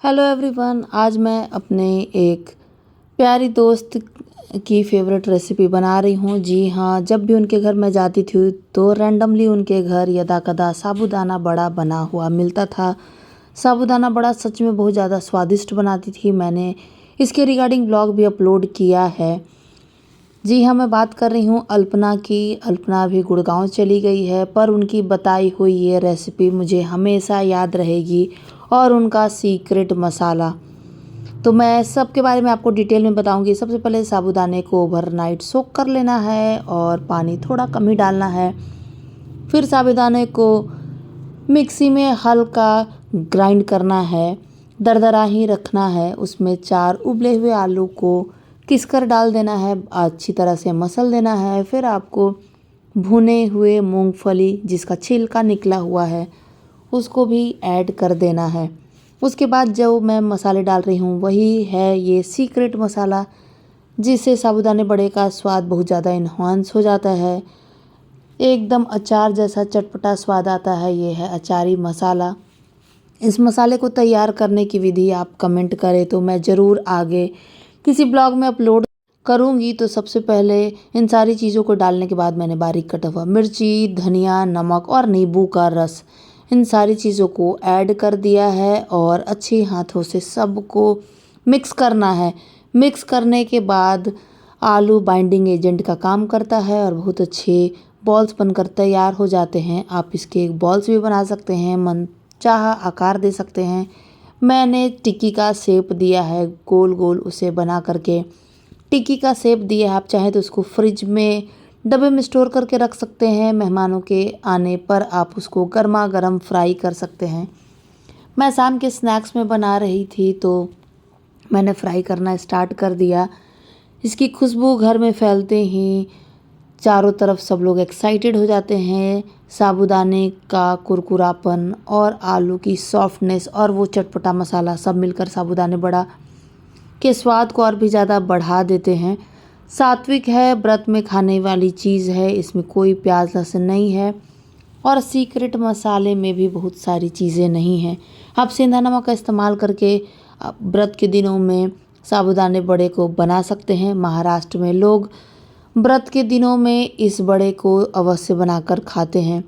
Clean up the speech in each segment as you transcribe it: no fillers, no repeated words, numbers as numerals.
Hello everyone, आज मैं अपने एक प्यारी दोस्त की फेवरेट रेसिपी बना रही हूँ। जी हाँ, जब भी उनके घर मैं जाती थी तो रैंडमली उनके घर यदाकदा साबूदाना बड़ा बना हुआ मिलता था। साबूदाना बड़ा सच में बहुत ज़्यादा स्वादिष्ट बनाती थी। मैंने इसके रिगार्डिंग ब्लॉग भी अपलोड किया है। जी हाँ, मैं बात कर रही हूँ अल्पना की। अल्पना अभी गुड़गांव चली गई है, पर उनकी बताई हुई ये रेसिपी मुझे हमेशा याद रहेगी और उनका सीक्रेट मसाला। तो मैं सबके बारे में आपको डिटेल में बताऊंगी। सबसे पहले साबूदाने को ओवरनाइट सोक कर लेना है और पानी थोड़ा कम ही डालना है। फिर साबूदाने को मिक्सी में हल्का ग्राइंड करना है, दरदरा ही रखना है। उसमें 4 उबले हुए आलू को किसकर डाल देना है, अच्छी तरह से मसल देना है। फिर आपको भुने हुए मूंगफली जिसका छिलका निकला हुआ है उसको भी ऐड कर देना है। उसके बाद जो मैं मसाले डाल रही हूँ वही है ये सीक्रेट मसाला, जिससे साबूदाने बड़े का स्वाद बहुत ज़्यादा इन्हांस हो जाता है। एकदम अचार जैसा चटपटा स्वाद आता है। ये है अचारी मसाला। इस मसाले को तैयार करने की विधि आप कमेंट करें तो मैं ज़रूर आगे किसी ब्लॉग में अपलोड करूँगी। तो सबसे पहले इन सारी चीज़ों को डालने के बाद मैंने बारीक कटा हुआ मिर्ची, धनिया, नमक और नींबू का रस, इन सारी चीज़ों को ऐड कर दिया है और अच्छी हाथों से सबको मिक्स करना है। मिक्स करने के बाद आलू बाइंडिंग एजेंट का काम करता है और बहुत अच्छे बॉल्स बनकर तैयार हो जाते हैं। आप इसके बॉल्स भी बना सकते हैं, मन चाहा आकार दे सकते हैं। मैंने टिक्की का शेप दिया है, गोल गोल उसे बना करके टिक्की का शेप दिया है। आप चाहें तो उसको फ्रिज में डब्बे में स्टोर करके रख सकते हैं। मेहमानों के आने पर आप उसको गर्मा गर्म फ्राई कर सकते हैं। मैं शाम के स्नैक्स में बना रही थी तो मैंने फ्राई करना स्टार्ट कर दिया। इसकी खुशबू घर में फैलते ही चारों तरफ सब लोग एक्साइटेड हो जाते हैं। साबूदाने का कुरकुरापन और आलू की सॉफ्टनेस और वो चटपटा मसाला सब मिलकर साबूदाने बड़ा के स्वाद को और भी ज़्यादा बढ़ा देते हैं। सात्विक है, व्रत में खाने वाली चीज़ है, इसमें कोई प्याज लहसुन नहीं है और सीक्रेट मसाले में भी बहुत सारी चीज़ें नहीं हैं। आप सेंधा नमक का इस्तेमाल करके व्रत के दिनों में साबूदाने बड़े को बना सकते हैं। महाराष्ट्र में लोग व्रत के दिनों में इस बड़े को अवश्य बनाकर खाते हैं।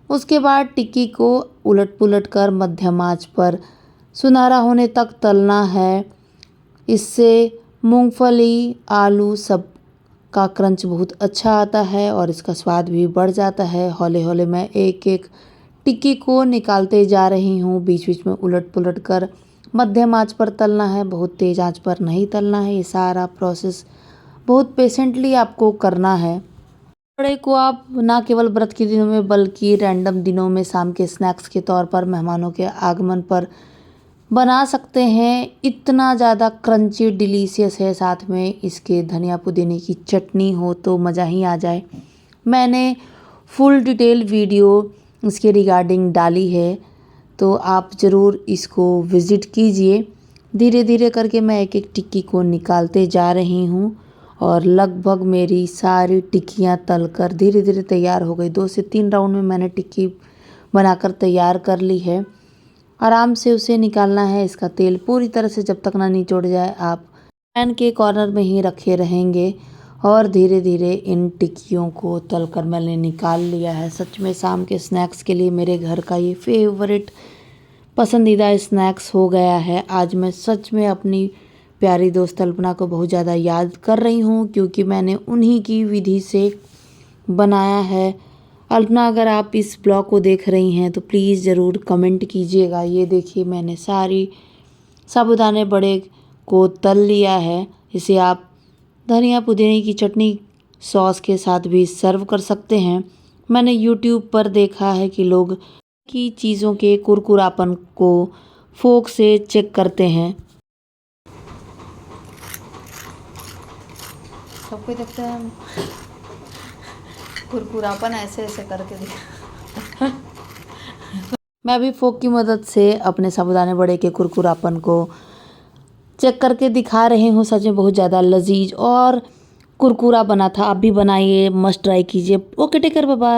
उसके बाद टिक्की को उलट पुलट कर मध्यम आंच पर सुनहरा होने तक तलना है। इससे मूंगफली, आलू सब का क्रंच बहुत अच्छा आता है और इसका स्वाद भी बढ़ जाता है। हौले हौले मैं एक एक टिक्की को निकालते जा रही हूँ, बीच बीच में उलट पुलट कर मध्यम आंच पर तलना है, बहुत तेज़ आंच पर नहीं तलना है। ये सारा प्रोसेस बहुत पेशेंटली आपको करना है। बड़े को आप ना केवल व्रत के दिनों में बल्कि रैंडम दिनों में शाम के स्नैक्स के तौर पर मेहमानों के आगमन पर बना सकते हैं। इतना ज़्यादा क्रंची डिलीशियस है, साथ में इसके धनिया पुदीने की चटनी हो तो मज़ा ही आ जाए। मैंने फुल डिटेल वीडियो इसके रिगार्डिंग डाली है, तो आप ज़रूर इसको विज़िट कीजिए। धीरे धीरे करके मैं एक एक टिक्की को निकालते जा रही हूँ और लगभग मेरी सारी टिक्कियाँ तलकर धीरे धीरे तैयार हो गई। 2 से 3 राउंड में मैंने टिक्की बनाकर तैयार कर ली है। आराम से उसे निकालना है। इसका तेल पूरी तरह से जब तक ना निचोड़ जाए आप पैन के कॉर्नर में ही रखे रहेंगे और धीरे धीरे इन टिक्कियों को तलकर मैंने निकाल लिया है। सच में शाम के स्नैक्स के लिए मेरे घर का ये फेवरेट पसंदीदा स्नैक्स हो गया है। आज मैं सच में अपनी प्यारी दोस्त अल्पना को बहुत ज़्यादा याद कर रही हूँ, क्योंकि मैंने उन्हीं की विधि से बनाया है। अल्पना, अगर आप इस ब्लॉग को देख रही हैं तो प्लीज़ ज़रूर कमेंट कीजिएगा। ये देखिए, मैंने सारी साबूदाने बड़े को तल लिया है। इसे आप धनिया पुदीने की चटनी सॉस के साथ भी सर्व कर सकते हैं। मैंने यूट्यूब पर देखा है कि लोग की चीज़ों के कुरकुरापन को फोक से चेक करते हैं। सबको देखते हैं कुरकुरापन ऐसे ऐसे करके दिखा। मैं अभी फोक की मदद से अपने साबूदाने बड़े के कुरकुरापन को चेक करके दिखा रही हूँ। सच में बहुत ज़्यादा लजीज और कुरकुरा बना था। आप भी बनाइए, मस्ट ट्राई कीजिए। Okay, take care, bye bye.